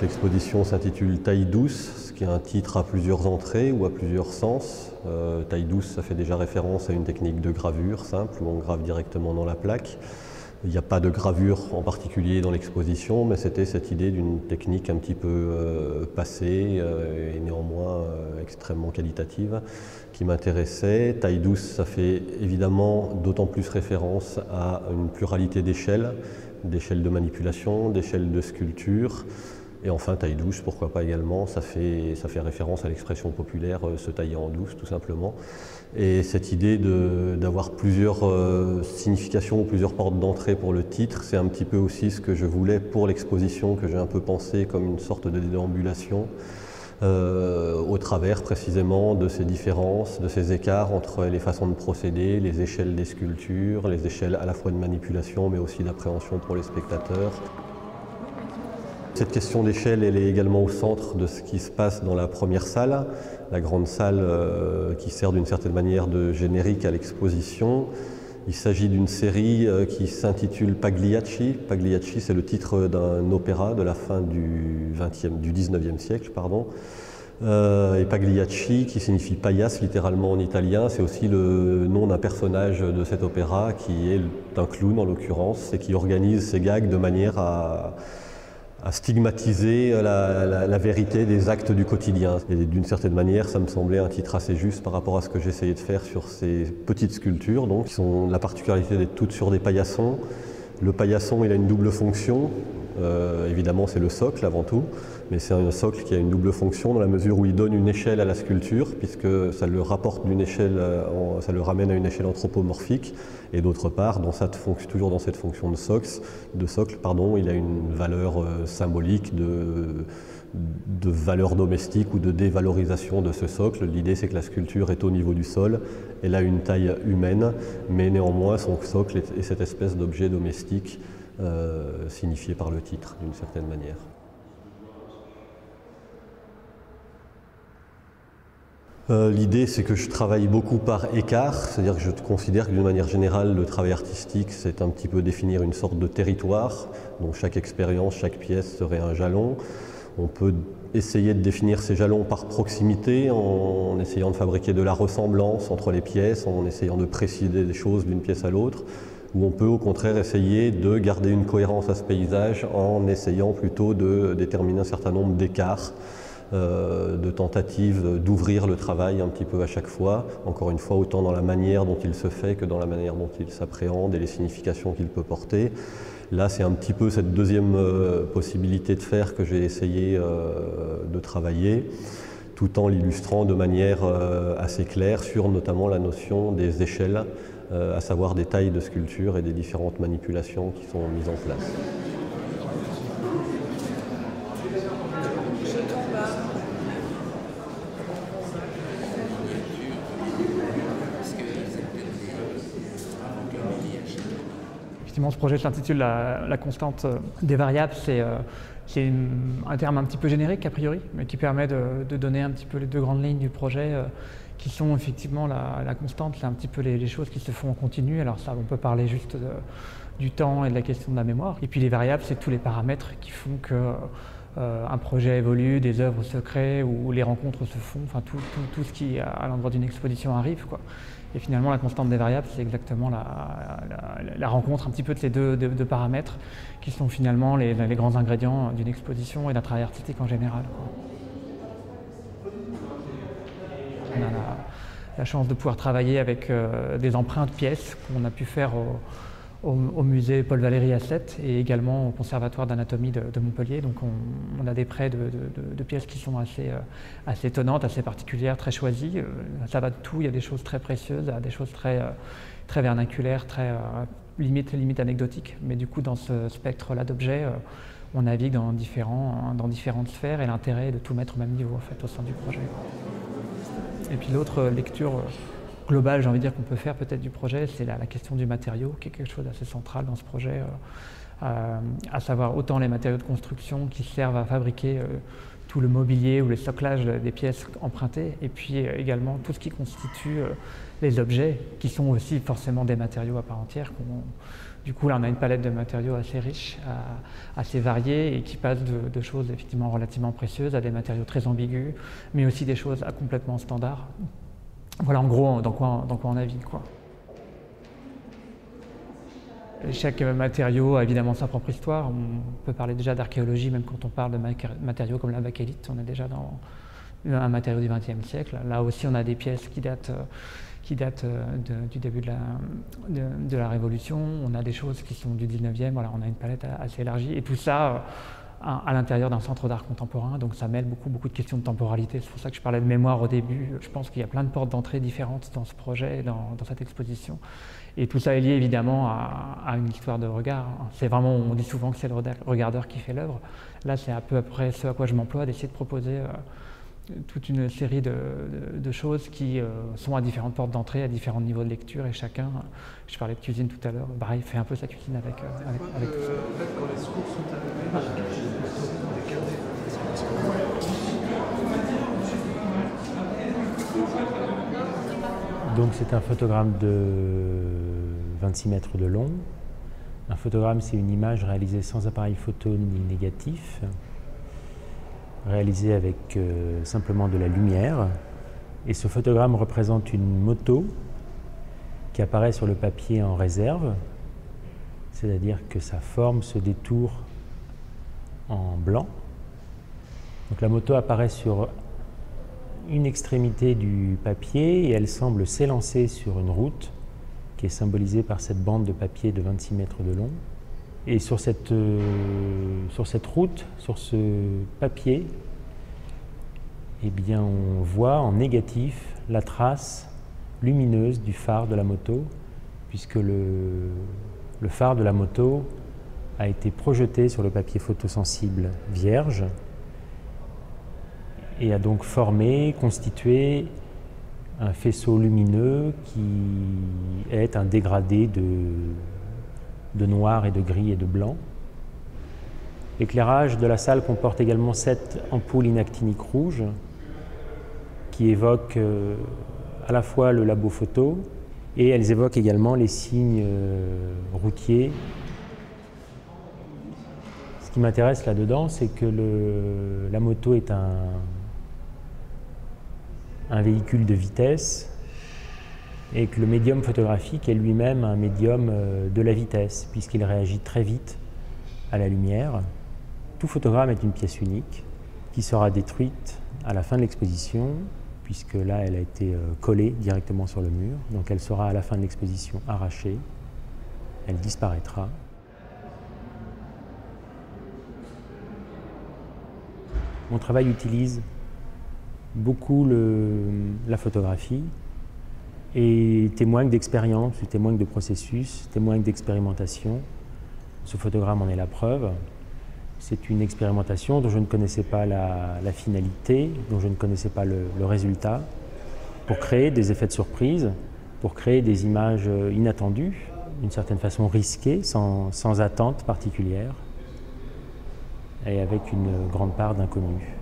l'exposition s'intitule Taille douce, ce qui est un titre à plusieurs entrées ou à plusieurs sens. Taille douce, ça fait déjà référence à une technique de gravure simple où on grave directement dans la plaque. Il n'y a pas de gravure en particulier dans l'exposition, mais c'était cette idée d'une technique un petit peu passée et néanmoins extrêmement qualitative qui m'intéressait. Taille douce, ça fait évidemment d'autant plus référence à une pluralité d'échelles de manipulation, d'échelles de sculpture. Et enfin, taille douce, pourquoi pas également, ça fait référence à l'expression populaire se tailler en douce, tout simplement. Et cette idée d'avoir plusieurs significations, plusieurs portes d'entrée pour le titre, c'est un petit peu aussi ce que je voulais pour l'exposition, que j'ai un peu pensé comme une sorte de déambulation, au travers précisément de ces différences, de ces écarts entre les façons de procéder, les échelles des sculptures, les échelles à la fois de manipulation, mais aussi d'appréhension pour les spectateurs. Cette question d'échelle, elle est également au centre de ce qui se passe dans la première salle, la grande salle qui sert d'une certaine manière de générique à l'exposition. Il s'agit d'une série qui s'intitule Pagliacci. Pagliacci, c'est le titre d'un opéra de la fin du XIXe siècle, pardon. Et Pagliacci, qui signifie paillasse littéralement en italien, c'est aussi le nom d'un personnage de cet opéra qui est un clown en l'occurrence et qui organise ses gags de manière à stigmatiser la vérité des actes du quotidien. Et d'une certaine manière, ça me semblait un titre assez juste par rapport à ce que j'essayais de faire sur ces petites sculptures, donc, qui ont la particularité d'être toutes sur des paillassons. Le paillasson, il a une double fonction. Évidemment, c'est le socle avant tout, mais c'est un socle qui a une double fonction dans la mesure où il donne une échelle à la sculpture, puisque ça le rapporte d'une échelle, ça le ramène à une échelle anthropomorphique, et d'autre part, toujours dans cette fonction de socle, il a une valeur symbolique de valeur domestique ou de dévalorisation de ce socle. L'idée, c'est que la sculpture est au niveau du sol, elle a une taille humaine, mais néanmoins, son socle est cette espèce d'objet domestique signifié par le titre, d'une certaine manière. L'idée, c'est que je travaille beaucoup par écart, c'est-à-dire que je considère que d'une manière générale, le travail artistique, c'est un petit peu définir une sorte de territoire, donc chaque expérience, chaque pièce serait un jalon. On peut essayer de définir ces jalons par proximité, en essayant de fabriquer de la ressemblance entre les pièces, en essayant de préciser des choses d'une pièce à l'autre, ou on peut au contraire essayer de garder une cohérence à ce paysage en essayant plutôt de déterminer un certain nombre d'écarts, de tentatives d'ouvrir le travail un petit peu à chaque fois, encore une fois autant dans la manière dont il se fait que dans la manière dont il s'appréhende et les significations qu'il peut porter. Là, c'est un petit peu cette deuxième possibilité de faire que j'ai essayé de travailler, tout en l'illustrant de manière assez claire sur notamment la notion des échelles, à savoir des tailles de sculpture et des différentes manipulations qui sont mises en place. Effectivement, ce projet s'intitule la constante des variables. C'est un terme un petit peu générique a priori, mais qui permet de donner un petit peu les deux grandes lignes du projet qui sont effectivement la constante, c'est un petit peu les choses qui se font en continu. Alors ça, on peut parler juste du temps et de la question de la mémoire. Et puis les variables, c'est tous les paramètres qui font que un projet évolue, des œuvres se créent ou les rencontres se font, enfin tout ce qui à l'endroit d'une exposition arrive, quoi. Et finalement, la constante des variables, c'est exactement la rencontre un petit peu de ces deux paramètres qui sont finalement les grands ingrédients d'une exposition et d'un travail artistique en général, quoi. On a la chance de pouvoir travailler avec des empreintes pièces qu'on a pu faire au musée Paul Valéry à Sète et également au conservatoire d'anatomie de Montpellier. Donc on a des prêts de pièces qui sont assez étonnantes, assez particulières, très choisies. Ça va de tout, il y a des choses très précieuses, des choses très vernaculaires, très limite anecdotiques. Mais du coup, dans ce spectre-là d'objets, on navigue dans différentes sphères et l'intérêt est de tout mettre au même niveau en fait, au sein du projet. Et puis l'autre lecture globale, j'ai envie de dire, qu'on peut faire peut-être du projet, c'est la question du matériau, qui est quelque chose d'assez central dans ce projet. à savoir autant les matériaux de construction qui servent à fabriquer tout le mobilier ou le soclage des pièces empruntées, et puis également tout ce qui constitue les objets, qui sont aussi forcément des matériaux à part entière. Du coup, là, on a une palette de matériaux assez riche, assez variée, et qui passe de choses effectivement relativement précieuses à des matériaux très ambigus, mais aussi des choses complètement standards. Voilà en gros dans quoi on navigue, quoi. Chaque matériau a évidemment sa propre histoire. On peut parler déjà d'archéologie, même quand on parle de matériaux comme la bakélite. On est déjà dans un matériau du XXe siècle. Là aussi, on a des pièces qui datent du début de la Révolution. On a des choses qui sont du 19e. Voilà, on a une palette assez élargie. Et tout ça à l'intérieur d'un centre d'art contemporain. Donc ça mêle beaucoup de questions de temporalité. C'est pour ça que je parlais de mémoire au début. Je pense qu'il y a plein de portes d'entrée différentes dans ce projet, dans cette exposition. Et tout ça est lié évidemment à une histoire de regard. C'est vraiment, on dit souvent que c'est le regardeur qui fait l'œuvre. Là, c'est à peu près ce à quoi je m'emploie, d'essayer de proposer toute une série de choses qui sont à différentes portes d'entrée, à différents niveaux de lecture, et chacun, je parlais de cuisine tout à l'heure, pareil, fait un peu sa cuisine avec tout ça. En fait, quand les secours sont arrivés, donc c'est un photogramme de 26 mètres de long. Un photogramme, c'est une image réalisée sans appareil photo ni négatif, réalisée avec simplement de la lumière. Et ce photogramme représente une moto qui apparaît sur le papier en réserve, c'est-à-dire que sa forme se détourne en blanc. Donc la moto apparaît sur une extrémité du papier et elle semble s'élancer sur une route qui est symbolisée par cette bande de papier de 26 mètres de long. Et sur cette route, sur ce papier, eh bien, on voit en négatif la trace lumineuse du phare de la moto, puisque le phare de la moto a été projeté sur le papier photosensible vierge et a donc formé, constitué un faisceau lumineux qui est un dégradé de noir et de gris et de blanc. L'éclairage de la salle comporte également 7 ampoules inactiniques rouges qui évoquent à la fois le labo photo et elles évoquent également les signes routiers. Ce qui m'intéresse là-dedans, c'est que la moto est un véhicule de vitesse et que le médium photographique est lui-même un médium de la vitesse, puisqu'il réagit très vite à la lumière. Tout photogramme est une pièce unique qui sera détruite à la fin de l'exposition, puisque là elle a été collée directement sur le mur, donc elle sera à la fin de l'exposition arrachée, elle disparaîtra. Mon travail utilise beaucoup la photographie et témoigne d'expérience, témoigne de processus, témoigne d'expérimentation. Ce photogramme en est la preuve. C'est une expérimentation dont je ne connaissais pas la finalité, dont je ne connaissais pas le résultat, pour créer des effets de surprise, pour créer des images inattendues, d'une certaine façon risquées, sans attente particulière, et avec une grande part d'inconnu.